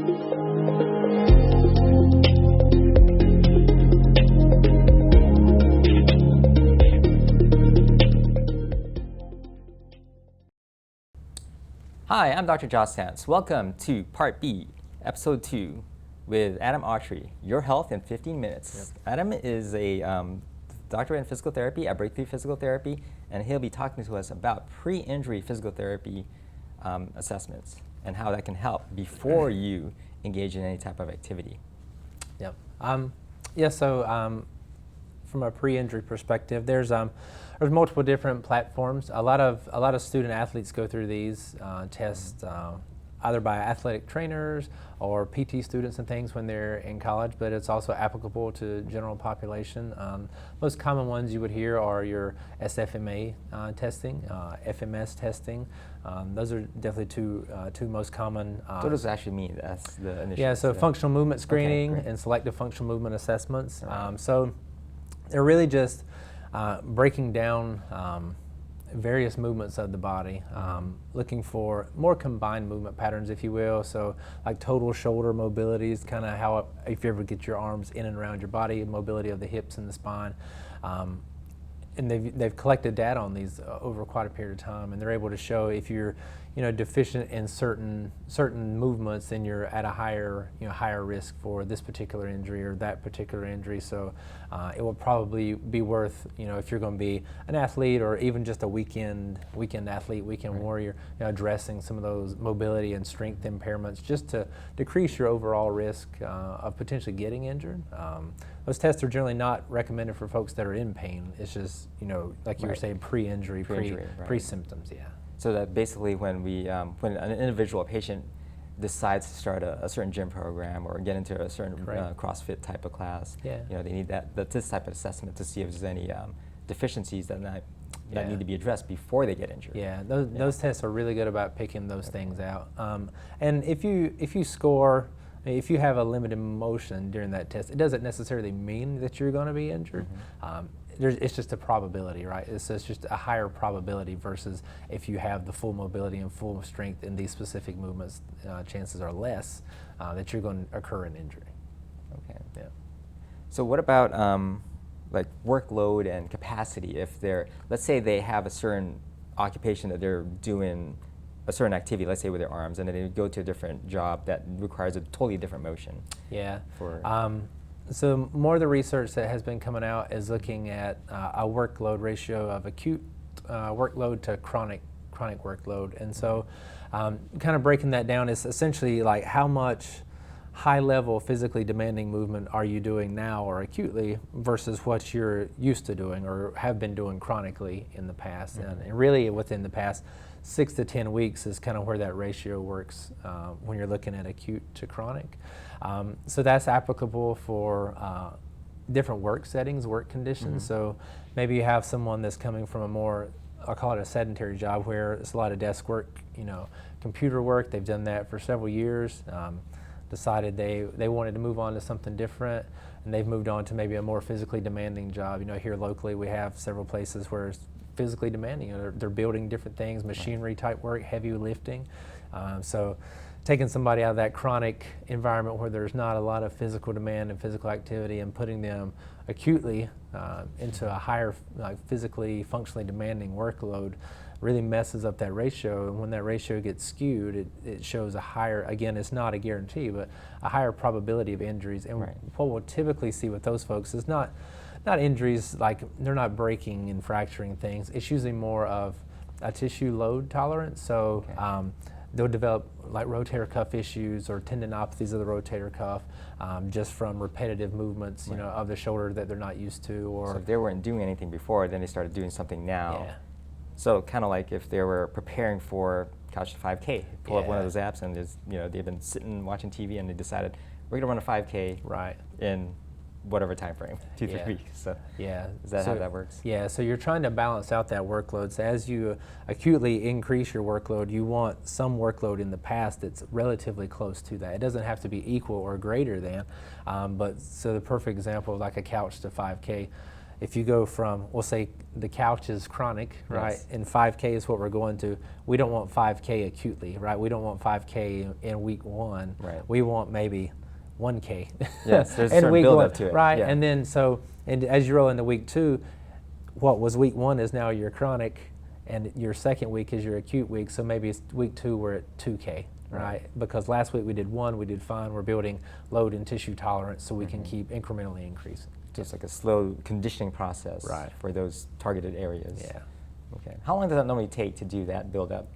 Hi, I'm Dr. Josh Santz. Welcome to Part B, Episode 2, with Adam Autry, Your Health in 15 Minutes. Yep. Adam is a doctorate in physical therapy at Breakthrough Physical Therapy, and he'll be talking to us about pre-injury physical therapy assessments and how that can help before you engage in any type of activity. Yep. From a pre-injury perspective, there's multiple different platforms. A lot of student athletes go through these tests either by athletic trainers or PT students and things when they're in college, but it's also applicable to general population. Most common ones you would hear are your SFMA testing, FMS testing. Those are definitely two most common. What does it actually mean? That's the initial. Yeah, so functional movement screening and selective functional movement assessments. Right. So they're really just breaking down various movements of the body, looking for more combined movement patterns, if you will. So like total shoulder mobility is kind of how, if you ever get your arms in and around your body, mobility of the hips and the spine. And they've collected data on these over quite a period of time, and they're able to show if you're deficient in certain movements, then you're at a higher risk for this particular injury or that particular injury. So it will probably be worth, if you're going to be an athlete or even just a weekend athlete, weekend warrior, addressing some of those mobility and strength impairments just to decrease your overall risk of potentially getting injured. Those tests are generally not recommended for folks that are in pain. It's just, like you were saying, pre-injury, pre-symptoms, yeah. So that basically when when an individual, a patient, decides to start a certain gym program or get into a certain CrossFit type of class, they need this type of assessment to see if there's any deficiencies that need to be addressed before they get injured. Yeah, those tests are really good about picking those things out. And if you score, if you have a limited motion during that test, it doesn't necessarily mean that you're going to be injured. It's just a probability, right? It's just a higher probability versus if you have the full mobility and full strength in these specific movements, chances are less that you're going to occur an injury. Okay. Yeah. So what about like workload and capacity? If let's say they have a certain occupation that they're doing a certain activity, let's say with their arms, and then they go to a different job that requires a totally different motion. Yeah. So more of the research that has been coming out is looking at a workload ratio of acute workload to chronic workload. And so kind of breaking that down is essentially like how much high-level physically demanding movement are you doing now or acutely versus what you're used to doing or have been doing chronically in the past. And really within the past 6 to 10 weeks is kind of where that ratio works when you're looking at acute to chronic. So that's applicable for different work settings, work conditions. So maybe you have someone that's coming from a more, I'll call it a sedentary job where it's a lot of desk work, computer work. They've done that for several years, decided they wanted to move on to something different, and they've moved on to maybe a more physically demanding job. Here locally we have several places where it's physically demanding. They're building different things, machinery type work, heavy lifting. So taking somebody out of that chronic environment where there's not a lot of physical demand and physical activity and putting them acutely into a higher physically, functionally demanding workload really messes up that ratio. And when that ratio gets skewed, it shows a higher, again, it's not a guarantee, but a higher probability of injuries. And what we'll typically see with those folks is not injuries like they're not breaking and fracturing things. It's usually more of a tissue load tolerance. So they'll develop like rotator cuff issues or tendinopathies of the rotator cuff just from repetitive movements, of the shoulder that they're not used to. Or so if they weren't doing anything before, then they started doing something now. Yeah. So kind of like if they were preparing for Couch to 5K, pull up one of those apps and they've been sitting watching TV and they decided we're going to run a 5K in whatever time frame, 2-3 weeks. So is that how that works? Yeah, so you're trying to balance out that workload. So as you acutely increase your workload, you want some workload in the past that's relatively close to that. It doesn't have to be equal or greater than, but so the perfect example of like a couch to 5K, if you go from, we'll say the couch is chronic, right? Yes. And 5K is what we're going to. We don't want 5K acutely, right? We don't want 5K in week 1. Right. We want maybe 1K. Yes, there's a certain build up to it. Right, Yeah. and then and as you roll into week 2, what was week 1 is now your chronic, and your second week is your acute week, so maybe it's week 2 we're at 2K, right? Because last week we did 1, we did fine, we're building load and tissue tolerance so we can keep incrementally increasing. Just like a slow conditioning process Right. for those targeted areas. Yeah. Okay. How long does that normally take to do that build up?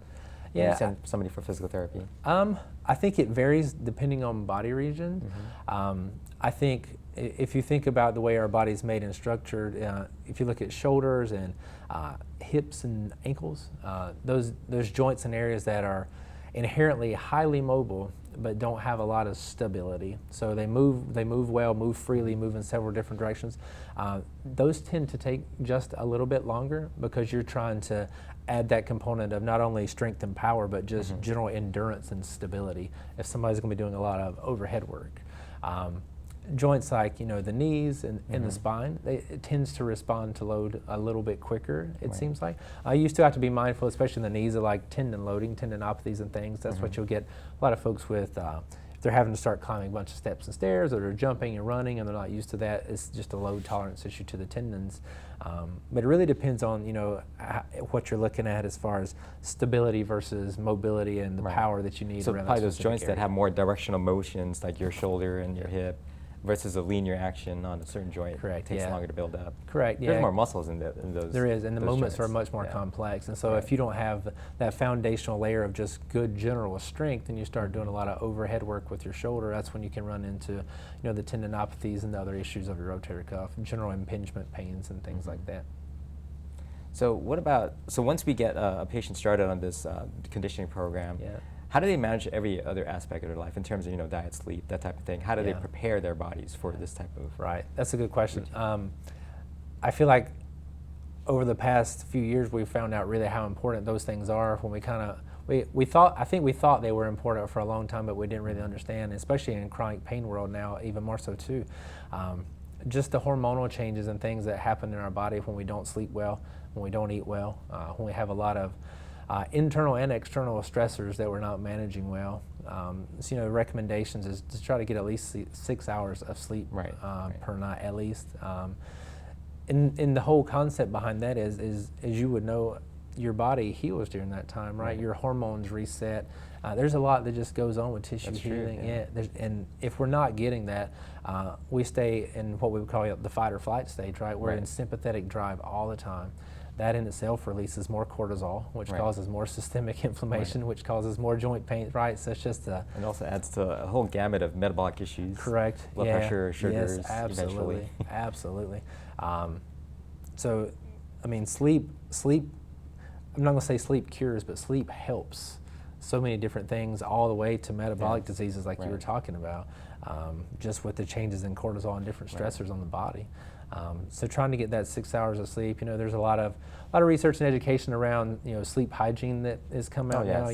When you Yeah. send somebody for physical therapy. I think it varies depending on body region. I think if you think about the way our body's made and structured, if you look at shoulders and hips and ankles, those joints and areas that are inherently highly mobile but don't have a lot of stability. So they move well, move freely, move in several different directions. Those tend to take just a little bit longer because you're trying to add that component of not only strength and power, but just general endurance and stability if somebody's going to be doing a lot of overhead work. Joints like the knees and the spine, it tends to respond to load a little bit quicker, it seems like. You still have to be mindful, especially in the knees, of like tendon loading, tendinopathies and things. That's what you'll get a lot of folks with. If they're having to start climbing a bunch of steps and stairs, or they're jumping and running and they're not used to that, it's just a load tolerance issue to the tendons. But it really depends on what you're looking at as far as stability versus mobility and the power that you need. So around probably that those specific joints area. that have more directional motions, like your shoulder and your hip, versus a linear action on a certain joint. Correct, Takes yeah. longer to build up. Correct, yeah. There's more muscles in those. There is, and the those movements are joints. much more Yeah. complex. complex. And so if you don't have that foundational layer of just good general strength, and you start doing a lot of overhead work with your shoulder, that's when you can run into the tendinopathies and the other issues of your rotator cuff, general impingement pains and things like that. So once we get a patient started on this conditioning program, Yeah. how do they manage every other aspect of their life in terms of diet, sleep, that type of thing? How do they Yeah. prepare their bodies for this type of? Right, that's a good question. I feel like over the past few years we've found out really how important those things are. When we thought they were important for a long time, but we didn't really understand, especially in chronic pain world now, even more so too. Just the hormonal changes and things that happen in our body when we don't sleep well, when we don't eat well, when we have a lot of internal and external stressors that we're not managing well. So, recommendations is to try to get at least 6 hours of sleep per night at least. And the whole concept behind that is as you would know, your body heals during that time, right? Your hormones reset. There's a lot that just goes on with tissue healing. True, yeah. And if we're not getting that, we stay in what we would call the fight or flight stage, right? We're in sympathetic drive all the time. That in itself releases more cortisol, which causes more systemic inflammation, which causes more joint pain, right? So it's just And also adds to a whole gamut of metabolic issues. correct. Blood pressure, sugars, yes, absolutely, eventually. absolutely. So, I mean, sleep. I'm not going to say sleep cures, but sleep helps so many different things, all the way to metabolic diseases like you were talking about, just with the changes in cortisol and different stressors on the body. So trying to get that 6 hours of sleep, there's a lot of research and education around sleep hygiene that has come out now.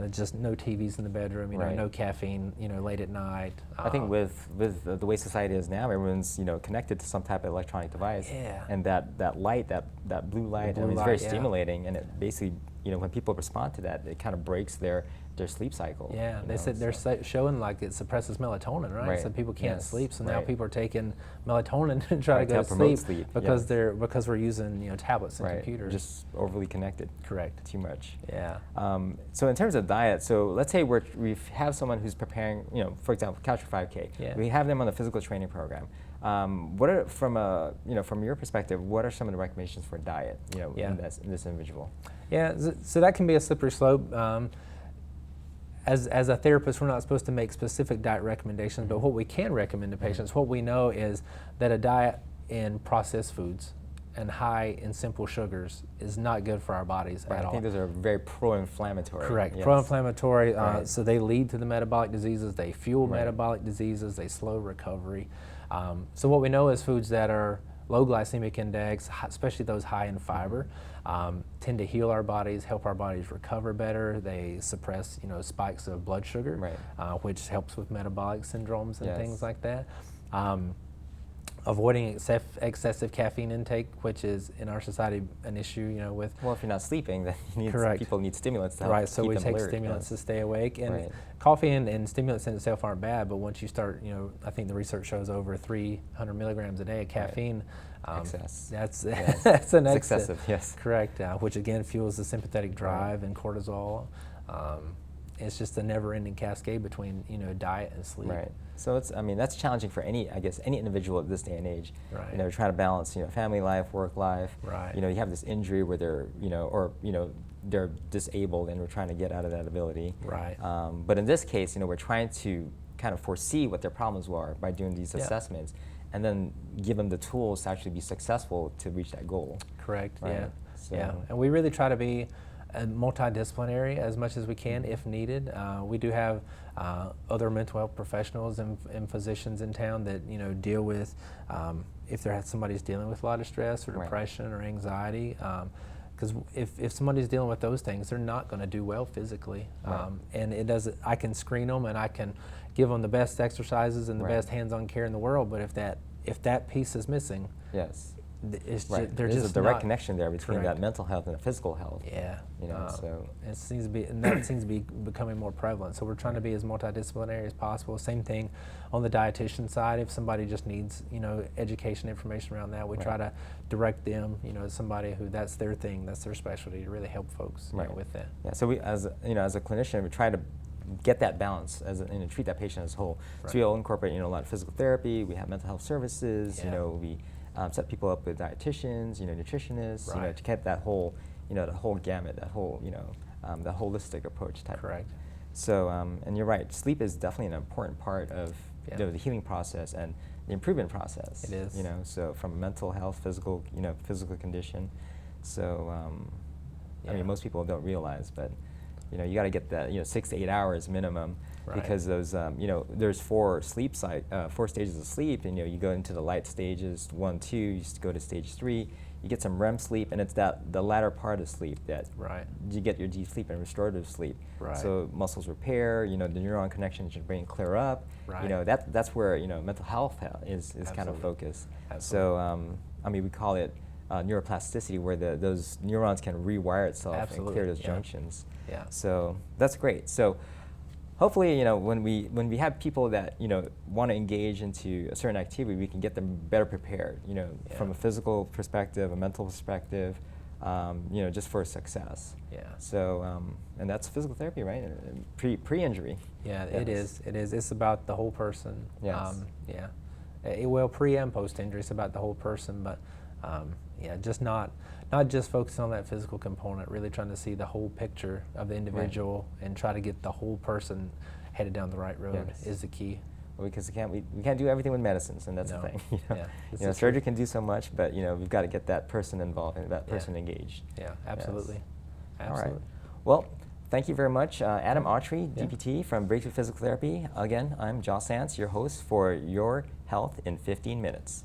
Just no TVs in the bedroom, no caffeine, late at night. I think with the way society is now, everyone's connected to some type of electronic device, and that light, that blue light, it's very stimulating, and it basically when people respond to that, it kind of breaks their sleep cycle. Yeah, they said they're showing like it suppresses melatonin, right? So people can't sleep. So now people are taking melatonin to try to go to sleep because because we're using tablets and computers. Just overly connected. Correct. Too much. Yeah. So in terms of diet, so let's say we have someone who's preparing, for example, Couch for 5K. Yeah. We have them on the physical training program. What are from your perspective, what are some of the recommendations for diet, in this individual? Yeah, so that can be a slippery slope. As a therapist, we're not supposed to make specific diet recommendations, but what we can recommend to patients, what we know is that a diet in processed foods and high in simple sugars is not good for our bodies at all. I think those are very pro-inflammatory. Correct, yes. pro-inflammatory, so they lead to the metabolic diseases, they fuel metabolic diseases, they slow recovery. So what we know is foods that are low glycemic index, especially those high in fiber, tend to heal our bodies, help our bodies recover better. They suppress, spikes of blood sugar, which helps with metabolic syndromes and things like that. avoiding excessive caffeine intake, which is in our society an issue, with. Well, if you're not sleeping, then people need stimulants to help Right, so keep we them take alert. stimulants to stay awake, and Right. coffee and stimulants in itself aren't bad, but once you start, I think the research shows over 300 milligrams a day of caffeine. Excess. That's Yes. that's an It's excess. excessive, yes. Correct, which again fuels the sympathetic drive and cortisol. It's just a never-ending cascade between diet and sleep. Right. So that's challenging for any individual at this day and age. Right. Trying to balance, family life, work life. Right. You have this injury where they're, they're disabled and we're trying to get out of that ability. Right. But in this case, we're trying to kind of foresee what their problems were by doing these assessments, and then give them the tools to actually be successful to reach that goal. Correct. Right. Yeah. So, yeah. And we really try to be multidisciplinary as much as we can if needed. We do have other mental health professionals and physicians in town that deal with if somebody's dealing with a lot of stress or depression or anxiety. Because if somebody's dealing with those things, they're not going to do well physically. And I can screen them and I can give them the best exercises and the best hands-on care in the world. But if that piece is missing, yes. There's a direct connection there between correct. that mental health and the physical health. Yeah. So it seems to be, and that seems to be becoming more prevalent. So we're trying to be as multidisciplinary as possible. Same thing on the dietitian side. If somebody just needs, education information around that, we try to direct them, somebody who that's their thing, that's their specialty, to really help folks with that. Yeah. So we, as a clinician, we try to get that balance treat that patient as a whole. Right. So we'll incorporate, a lot of physical therapy. We have mental health services. Yeah. We set people up with dietitians, nutritionists, Right. to get that whole, the whole gamut, that whole, the holistic approach type. Correct. So, and you're right, sleep is definitely an important part of the healing process and the improvement process. It is. So from mental health, physical condition. So, I mean, most people don't realize, but you got to get that 6 to 8 hours minimum. Right. Because those, there's 4 stages of sleep, and you go into the light stages, 1, 2, you go to stage 3, you get some REM sleep, and it's the latter part of sleep that you get your deep sleep and restorative sleep. Right. So muscles repair, the neuron connections in your brain clear up. Right. That's where mental health is kind of focused. Absolutely. So I mean, we call it neuroplasticity, where those neurons can rewire itself and clear those junctions. Yeah. So that's great. So hopefully, when we have people that want to engage into a certain activity, we can get them better prepared. From a physical perspective, a mental perspective, just for success. Yeah. So and that's physical therapy, right? Pre-injury. Yeah, it is. It is. It's about the whole person. Yes. Well, pre and post injury, it's about the whole person, but just not just focusing on that physical component, really trying to see the whole picture of the individual and try to get the whole person headed down the right road is the key. Well, because we can't do everything with medicines, and that's the thing. Surgery can do so much, but we've got to get that person involved and that person engaged. Yeah, absolutely. Yes. Absolutely. All right. Well, thank you very much, Adam Autry, DPT from Breakthrough Physical Therapy. Again, I'm Josh Santz, your host for Your Health in 15 Minutes.